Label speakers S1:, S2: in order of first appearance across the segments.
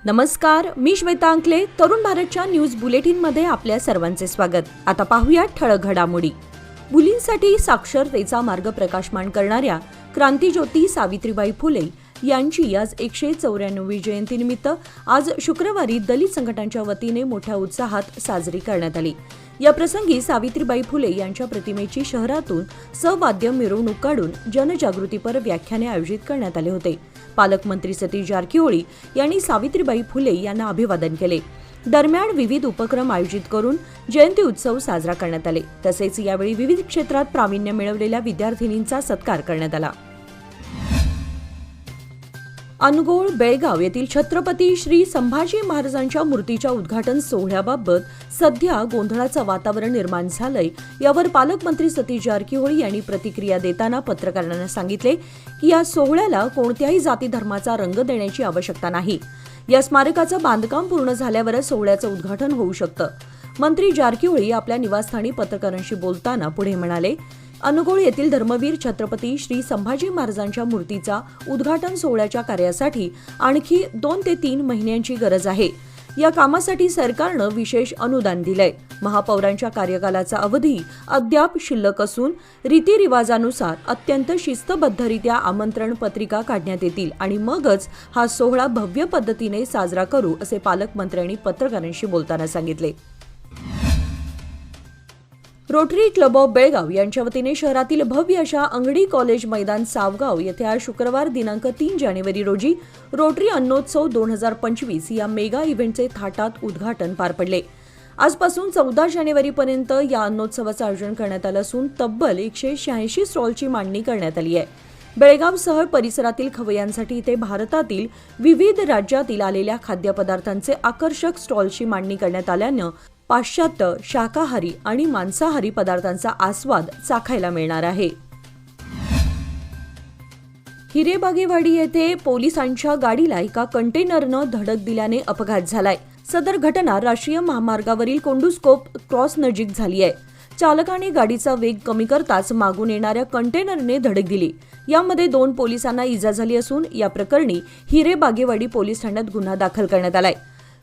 S1: नमस्कार, मी श्वेता अंकले. तरुण भारतच्या न्यूज बुलेटिनमध्ये आपल्या सर्वांचे स्वागत. आता पाहूया ठळक घडामोडी. मुलींसाठी साक्षरतेचा मार्ग प्रकाशमान करणाऱ्या क्रांतिज्योती सावित्रीबाई फुले यांची आज 194वी जयंतीनिमित्त आज शुक्रवारी दलित संघटनांच्या वतीने मोठ्या उत्साहात साजरी करण्यात आली. या प्रसंगी सावित्रीबाई फुले यांच्या प्रतिमेची शहरातून सवाद्य मिरवणूक काढून जनजागृतीपर व्याख्याने आयोजित करण्यात आले होते. पालकमंत्री सतीश जारकिहोळी यांनी सावित्रीबाई फुले यांना अभिवादन केले. दरम्यान विविध उपक्रम आयोजित करून जयंती उत्सव साजरा करण्यात आले. तसेच यावेळी विविध क्षेत्रात प्रावीण्य मिळवलेल्या विद्यार्थिनींचा सत्कार करण्यात आला. अनगोळ बेळगाव येथील छत्रपती श्री संभाजी महाराजांच्या मूर्तीच्या उद्घाटन सोहळ्याबाबत सध्या गोंधळाचं वातावरण निर्माण झालंय. यावर पालकमंत्री सतीश जारकिहोळी यांनी प्रतिक्रिया देताना पत्रकारांना सांगितले की या सोहळ्याला कोणत्याही जाती धर्माचा रंग देण्याची आवश्यकता नाही. या स्मारकाचं बांधकाम पूर्ण झाल्यावरच सोहळ्याचं उद्घाटन होऊ शकतं. मंत्री जारकिहोळी आपल्या निवासस्थानी पत्रकारांशी बोलताना पुढे म्हणाले, अनगोळ येथील धर्मवीर छत्रपती श्री संभाजी महाराजांच्या मूर्तीचा उद्घाटन सोहळ्याच्या कार्यासाठी आणखी 2 ते 3 महिन्यांची गरज आहे. या कामासाठी सरकारनं विशेष अनुदान दिलंय. महापौरांच्या कार्यकालाचा अवधी अद्याप शिल्लक असून रीतिरिवाजानुसार अत्यंत शिस्तबद्धरित्या आमंत्रण पत्रिका काढण्यात येतील आणि मगच हा सोहळा भव्य पद्धतीने साजरा करू, असे पालकमंत्र्यांनी पत्रकारांशी बोलताना सांगितले. रोटरी क्लब ऑफ बेळगाव यांच्या वतीने शहरातील भव्य अशा अंगडी कॉलेज मैदान सावगाव येथे आज शुक्रवार दिनांक 3 जानेवारी रोजी रोटरी अन्नोत्सव 2025 या मेगा इव्हेंटचे थाटात उद्घाटन पार पडले. आजपासून 14 जानेवारीपर्यंत या अन्नोत्सवाचं आयोजन करण्यात आलं असून तब्बल 186 स्टॉलची मांडणी करण्यात आली आहे. बेळगावसह परिसरातील खवय्यांसाठी इथे भारतातील विविध राज्यातील आलेल्या खाद्यपदार्थांचे आकर्षक स्टॉलची मांडणी करण्यात आल्यानं पाश्चात्य, शाकाहारी आणि मांसाहारी पदार्थांचा आस्वाद चाखायला मिळणार आहे. हिरेबागेवाडी येथे पोलिसांच्या गाडीला एका कंटेनरनं धडक दिल्याने अपघात झालाय. सदर घटना राष्ट्रीय महामार्गावरील कोंडुस्कोप क्रॉस नजीक झाली आहे. चालकाने गाडीचा वेग कमी करताच मागून येणाऱ्या कंटेनरने धडक दिली. यामध्ये 2 पोलिसांना इजा झाली असून या प्रकरणी हिरेबागेवाडी पोलीस ठाण्यात गुन्हा दाखल करण्यात आलाय.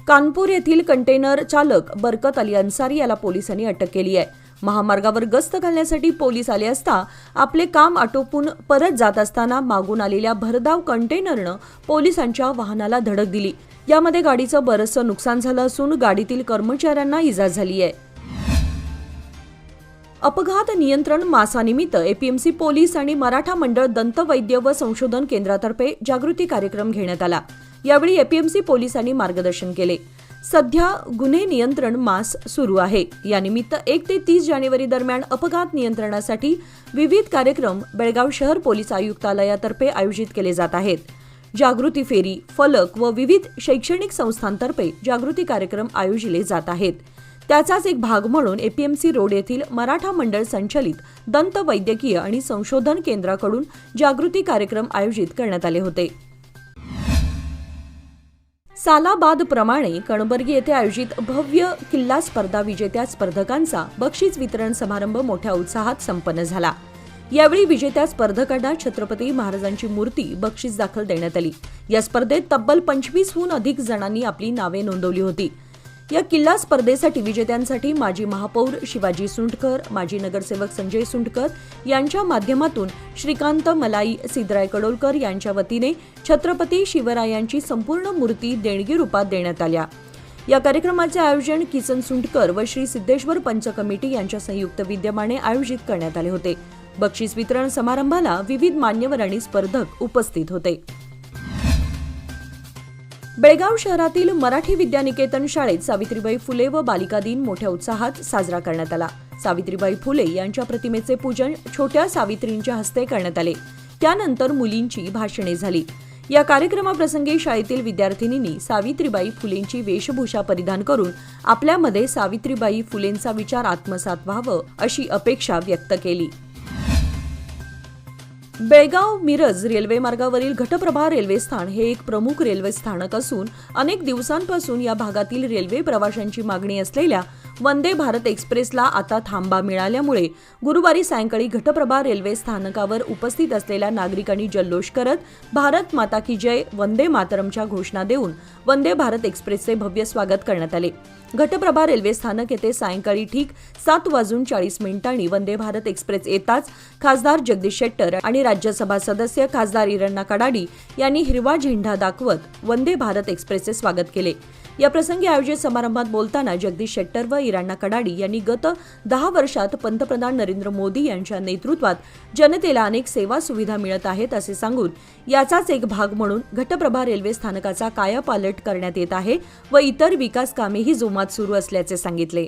S1: कानपूर येथील कंटेनर चालक बरकत अली अन्सारी याला पोलिसांनी अटक केली आहे. महामार्गावर गस्त घालण्यासाठी पोलीस आले असता आपले काम आटोपून परत जात असताना मागून आलेल्या भरधाव कंटेनरनं पोलिसांच्या वाहनाला धडक दिली. यामध्ये गाडीचं बरंचसं नुकसान झालं असून गाडीतील कर्मचाऱ्यांना इजा झाली आहे. अपघात नियंत्रण मासानिमित्त एपीएमसी पोलीस आणि मराठा मंडळ दंतवैद्य व संशोधन केंद्रातर्फे जागृती कार्यक्रम घेण्यात आला. यावेळी एपीएमसी पोलिसांनी मार्गदर्शन केले. सध्या गुन्हे नियंत्रण मास सुरू आहे. यानिमित्त 1 ते 30 जानेवारी दरम्यान अपघात नियंत्रणासाठी विविध कार्यक्रम बेळगाव शहर पोलीस आयुक्तालयातर्फे आयोजित केले जात आहेत. जागृती फेरी, फलक व विविध शैक्षणिक संस्थांतर्फे जागृती कार्यक्रम आयोजिले जात आहेत. त्याचाच एक भाग म्हणून एपीएमसी रोड येथील मराठा मंडळ संचलित दंत वैद्यकीय आणि संशोधन केंद्राकडून जागृती कार्यक्रम आयोजित करण्यात आले होते. सालाबाद प्रमाणे कणबर्गी येथे आयोजित भव्य किल्ला स्पर्धा विजेत्या स्पर्धकांचा बक्षीस वितरण समारंभ मोठ्या उत्साहात संपन्न झाला. यावेळी विजेत्या स्पर्धकांना छत्रपती महाराजांची मूर्ती बक्षीस दाखल देण्यात आली. या स्पर्धेत तब्बल 25हून अधिक जणांनी आपली नावे नोंदवली होती. या किल्ला स्पर्धेसाठी विजेत्यांसाठी माजी महापौर शिवाजी सुंटकर, माजी नगरसेवक संजय सुंटकर यांच्या माध्यमातून श्रीकांत मलाई, सिद्धराय कडोलकर यांच्या वतीने छत्रपती शिवरायांची संपूर्ण मूर्ती देणगी रूपात देण्यात आल्या. या कार्यक्रमाचे आयोजन किसन सुंटकर व श्री सिद्धेश्वर पंच कमिटी यांच्या संयुक्त विद्यमाने आयोजित करण्यात आले होते. बक्षीस वितरण समारंभाला विविध मान्यवर आणि स्पर्धक उपस्थित होते. बेळगाव शहरातील मराठी विद्यानिकेतन शाळेत सावित्रीबाई फुले व बालिका दिन मोठ्या उत्साहात साजरा करण्यात आला. सावित्रीबाई फुले यांच्या प्रतिमेचे पूजन छोट्या सावित्रींच्या हस्ते करण्यात आले. त्यानंतर मुलींची भाषणे झाली. या कार्यक्रमाप्रसंगी शाळेतील विद्यार्थिनींनी सावित्रीबाई फुलेंची वेशभूषा परिधान करून आपल्यामध्ये सावित्रीबाई फुलेंचा विचार आत्मसात व्हावं अशी अपेक्षा व्यक्त केली. बेळगाव मिरज रेल्वे मार्गावरील घटप्रभा रेल्वे स्थान हे एक प्रमुख रेल्वे स्थानक असून अनेक दिवसांपासून या भागातील रेल्वे प्रवाशांची मागणी असलेल्या वंदे भारत एक्सप्रेसला आता थांबा मिळाल्यामुळे गुरुवारी सायंकाळी घटप्रभा रेल्वे स्थानकावर उपस्थित असलेल्या नागरिकांनी जल्लोष करत भारत माता की जय वंदे मातरमच्या घोषणा देऊन वंदे भारत एक्सप्रेसचे भव्य स्वागत करण्यात आले। घटप्रभा रेल्वे स्थानक येथे सायंकाळी ठीक 7:40 वंदे भारत एक्सप्रेस येताच खासदार जगदीश शेट्टर आणि राज्यसभा सदस्य खासदार इरण्णा कडाडी यांनी हिरवा झेंडा दाखवत वंदे भारत एक्सप्रेसचे स्वागत केले। या प्रसंगी आयोजित समारंभात बोलताना जगदीश शेट्टर व इरण्णा कडाडी यांनी गत 10 वर्षात पंतप्रधान नरेंद्र मोदी यांच्या नेतृत्वात जनतेला अनेक सेवा सुविधा मिळत आहेत असे सांगून याचाच एक भाग म्हणून घटप्रभा रेल्वे स्थानकाचा कायापालट करण्यात येत आहे व इतर विकास कामेही जोमात सुरू असल्याचे सांगितले।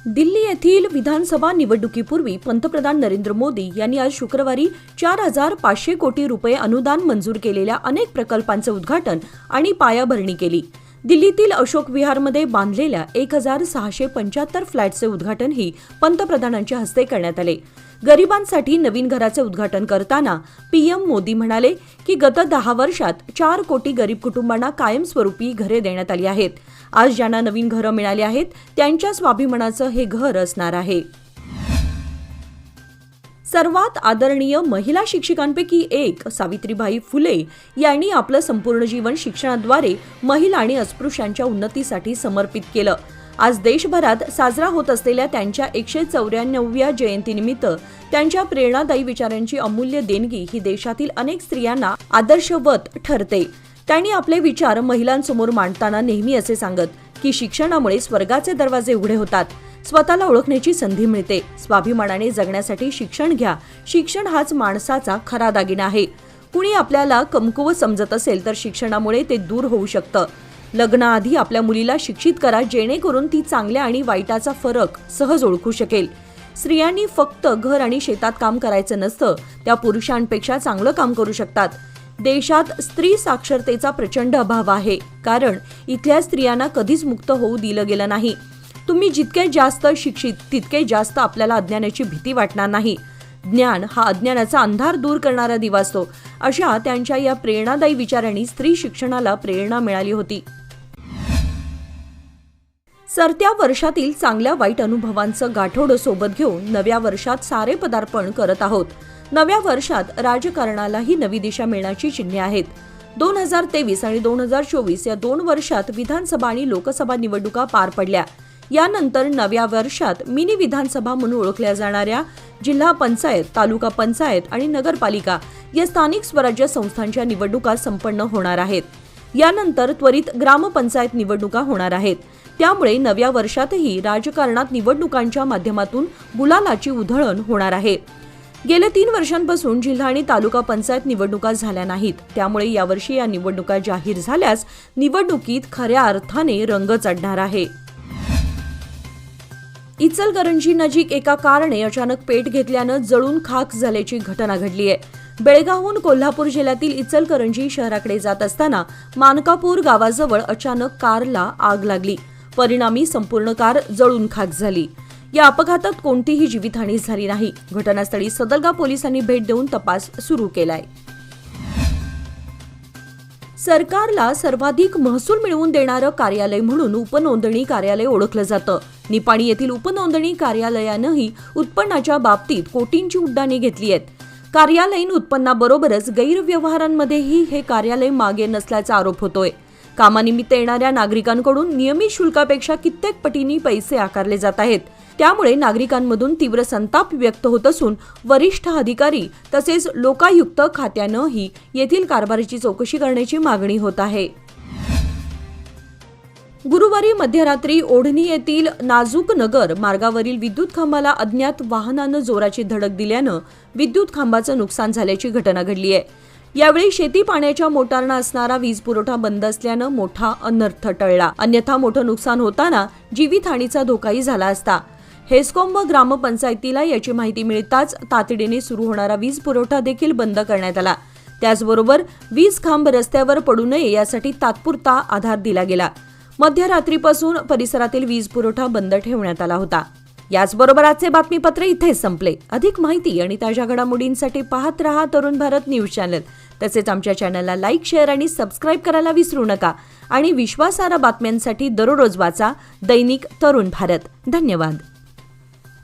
S1: दिल्ली येथील विधानसभा निवडणुकीपूर्वी पंतप्रधान नरेंद्र मोदी यांनी आज शुक्रवारी 4,500 कोटी रुपये अनुदान मंजूर केलेल्या अनेक प्रकल्पांचे उद्घाटन आणि पायाभरणी केली। दिल्लीतील अशोक विहारमध्ये बांधलेल्या 1,675 फ्लॅटचे उद्घाटनही पंतप्रधानांच्या हस्ते करण्यात आले। गरिबांसाठी नवीन घराचे उद्घाटन करताना पीएम मोदी म्हणाले की गत 10 वर्षात 4 कोटी गरीब कुटुंबांना कायमस्वरूपी घरे देण्यात आली आहेत। आज ज्यांना नवीन घरं मिळाली आहेत त्यांच्या स्वाभिमानाचं हे घर असणार आहे। सर्वात आदरणीय महिला शिक्षिकांपैकी एक सावित्रीबाई फुले यांनी आपलं संपूर्ण जीवन शिक्षणाद्वारे महिला आणि अस्पृश्यांच्या उन्नतीसाठी समर्पित केलं। आज देशभरात साजरा होत असलेल्या त्यांच्या 194व्या जयंतीनिमित्त त्यांच्या प्रेरणादायी विचारांची अमूल्य देणगी ही देशातील अनेक स्त्रियांना आदर्शवत ठरते। त्यांनी आपले विचार महिलांसमोर मांडताना नेहमी असे सांगत की शिक्षणामुळे स्वर्गाचे दरवाजे उघडे होतात, स्वतःला ओळखण्याची संधी मिळते, स्वाभिमानाने जगण्यासाठी शिक्षण घ्या, शिक्षण हाच माणसाचा खरा दागिना आहे। कुणी आपल्याला कमकुवत समजत असेल तर शिक्षणामुळे ते दूर होऊ शकतं। लग्नाआधी आपल्या मुलीला शिक्षित करा जेणेकरून ती चांगल्या आणि वाईटाचा फरक सहज ओळखू शकेल। स्त्रियांनी फक्त घर आणि शेतात काम करायचं नसतं, त्या पुरुषांपेक्षा चांगलं काम करू शकतात। देशात स्त्री साक्षरतेचा प्रचंड अभाव आहे कारण इथल्या स्त्रियांना कधीच मुक्त होऊ दिलं गेलं नाही। तुम्ही जितके जास्त शिक्षित तितके जास्त आपल्याला अज्ञानाची भीती वाटणार नाही। ज्ञान हा अज्ञानाचा अंधार दूर करणारा दिवा असतो। अशा त्यांच्या या प्रेरणादायी विचारांनी स्त्री शिक्षणाला प्रेरणा मिळाली होती। सरत्या वर्षातील चांगल्या वाईट अनुभवांचं गाठोडं सोबत घेऊन नव्या वर्षात सारे पदार्पण करत आहोत। नव्या वर्षात राजकारणालाही नवी दिशा मिळण्याची चिन्हे आहेत। 2023 आणि 2024 या 2 वर्षात विधानसभा आणि लोकसभा निवडणुका पार पडल्या। यानंतर नव्या वर्षात मिनी विधानसभा म्हणून ओळखल्या जाणाऱ्या जिल्हा पंचायत, तालुका पंचायत आणि नगरपालिका या स्थानिक स्वराज्य संस्थांच्या निवडणुका संपन्न होणार आहेत। यानंतर त्वरित ग्रामपंचायत निवडणुका होणार आहेत। त्यामुळे नव्या वर्षातही राजकारणात निवडणुकांच्या माध्यमातून गुलालाची उधळण होणार आहे। गेल्या 3 वर्षांपासून जिल्हा आणि तालुका पंचायत निवडणुका झाल्या नाहीत, त्यामुळे यावर्षी या निवडणुका जाहीर झाल्यास निवडणुकीत खऱ्या अर्थाने रंग चढणार आहे। इचलकरंजी नजीक एका कारने अचानक पेट घेतल्यानं जळून खाक झाल्याची घटना घडली आहे। बेळगावहून कोल्हापूर जिल्ह्यातील इचलकरंजी शहराकडे जात असताना मानकापूर गावाजवळ अचानक कारला आग लागली, परिणामी संपूर्ण कार जळून खाक झाली। या अपघातात कोणतीही जीवितहानी झाली नाही। घटनास्थळी सदलगा पोलिसांनी भेट देऊन तपास सुरू केलाय। सरकारला सर्वाधिक महसूल मिळवून देणारं कार्यालय म्हणून उपनोंदणी कार्यालय ओळखलं जातं। निपाणी येथील उपनोंदणी कार्यालयानंही उत्पन्नाच्या बाबतीत कोटींची उड्डाणे घेतली आहेत। कार्यालयीन उत्पन्नाबरोबरच गैरव्यवहारांमध्येही हे कार्यालय मागे नसल्याचा आरोप होतोय। कामानिमित्त येणाऱ्या नागरिकांकडून नियमित शुल्कापेक्षा कित्येक पटींनी पैसे आकारले जात आहेत। त्यामुळे नागरिकांमधून तीव्र संताप व्यक्त होत असून वरिष्ठ अधिकारी तसेच लोकायुक्त खात्यानंही येथील कारभाराची चौकशी करण्याची मागणी होत आहे। गुरुवारी मध्यरात्री ओढणी येथील नाजूक नगर मार्गावरील विद्युत खांबाला अज्ञात वाहनानं जोराची धडक दिल्यानं विद्युत खांबाचं नुकसान झाल्याची घटना घडली आहे। यावेळी शेती पाण्याच्या मोटारनं असणारा वीज पुरवठा बंद असल्यानं मोठा अनर्थ टळला, अन्यथा मोठं नुकसान होताना जीवितहानीचा धोकाही झाला असता। हेस्कॉम व ग्रामपंचायतीला याची माहिती मिळताच तातडीने सुरू होणारा वीज पुरवठा देखील बंद करण्यात आला। त्याचबरोबर वीज खांब रस्त्यावर पडू नये यासाठी तात्पुरता आधार दिला गेला। मध्यरात्रीपासून परिसरातील वीज पुरवठा बंद ठेवण्यात आला होता। याचबरोबर आजचे बातमीपत्र इथेच संपले. अधिक माहिती आणि ताज्या घडामोडींसाठी पाहत रहा तरुण भारत न्यूज चॅनल. तसेच आमच्या चॅनलला लाईक, शेअर आणि सबस्क्राईब करायला विसरू नका. आणि विश्वासार्ह बातम्यांसाठी दररोज वाचा दैनिक तरुण भारत. धन्यवाद.